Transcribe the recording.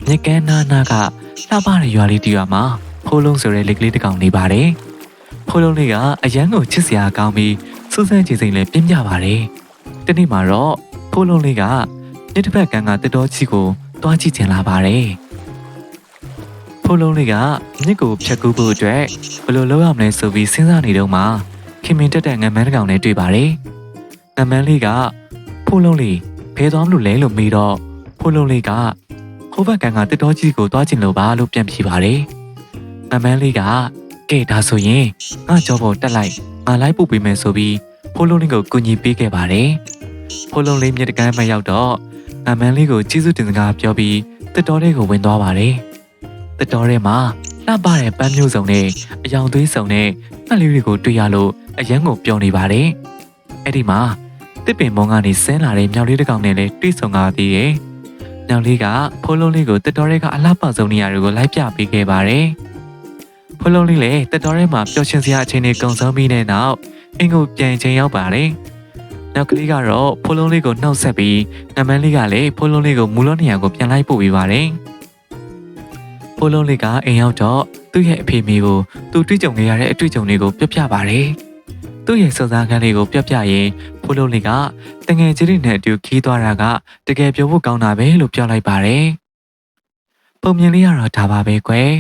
မြက်ကန်းနာကလှပတဲ့ရွာလေးတရွာမှာဖိုးလုံးဆိုတဲ့လက်ကလေးတစ်ကောင်နေပါတယ်။ဖိုးလုံးလေးကအရန်ကိုချစ်စရာကောင်းပြီးစူးစမ်းကြည်စိမ်လည်းပြင်းပြပါတယ်။တနေ့မှာတော့ဖိုးလုံးလေးကမြစ်တစ်ဖက်ကန်းကတတော်ကြီးကိုတွားကြည့်ချင်လာပါတယ်။ဖိုးလုံးလေးကမြစ်ကိုဖြတ်ကူးဖို့အတွက်ဘယ်လိုလုပ်ရမလဲဆိုပြီးစဉ်းစားနေတော့မှခင်မင်တက်တဲ့ငမန်းတစ်ကောင်နဲ့တွေ့ပါတယ်။ငမန်းလေးကဖိုးလုံးလေးဘယ်သွားမလို့လဲလို့မေးတော့ဖိုးလုံးလေးကဟိုဘက်ကန်းကတတော်ကြီးကိုတွားချင်လို့ပါလို့ပြန်ဖြေပါတယ်။ငမန်းလေးကကဲဒါဆိုရင်ငါကြောပေါ်တက်လိုက်ငါလိုက်ပို့ပေးမယ်ဆိုပြီးဖိုးလုံးလေးကိုကူညီပေးခဲ့ပါတယ်။ဖိုးလုံးလေးမြစ်တကမ်းမရောက်တော့ငမန်းလေးကိုကျေးဇူးတင်စကားပြောပြီးတတော်လေးကိုဝင်သွားပါတယ်။တတော်ထဲမှာလှပတဲ့ပန်းမျိုးစုံနဲ့အယောင်သွေးစုံနဲ့မှတ်လေးတွေကိုတွေ့ရလို့အရန်ကိုပျော်နေပါတယ်။အဲ့ဒီမှာတစ်ပင်မုံကနေဆင်းလာတဲ့မြောက်လေးတစ်ကောင်နဲ့လည်းတွေ့ဆုံကားသေးတယ်။မြောက်လေးကဖိုးလုံးလေးကိုတတော်ရဲကအလှပဆုံးနေရာတွေကိုလိုက်ပြပေးခဲ့ပါတယ်။ဖိုးလုံးလေးလည်းတတော်ရဲမှာပျော်ရွှင်စရာအချိန်တွေကုန်ဆုံးပြီးတဲ့နောက်အင်ကိုပြန်ချိန်ရောက်ပါတယ်။နောက်ကလေးကတော့ဖိုးလုံးလေးကိုနှုတ်ဆက်ပြီးငမန်းလေးကလည်းဖိုးလုံးလေးကိုမူလို့နေရာကိုပြန်လိုက်ပို့ပေးပါတယ်။ဖိုးလုံးလေးကအိမ်ရောက်တော့သူ့ရဲ့အဖေမိကိုသူတွေ့ကြုံခဲ့ရတဲ့အတွေ့အကြုံတွေကိုပြပြပါတယ်။သူ့ရဲ့စုံစမ်းခန်းလေးကိုပြပြရင်ဖိုးလုံးလေးကတငယ်ချင်းတွေနဲ့အတူခီးသွားတာကတကယ်ပြောဖို့ကောင်းတာပဲလို့ပြောလိုက်ပါတယ်။ပုံမြင်လေးကတော့ဒါပါပဲကွယ်။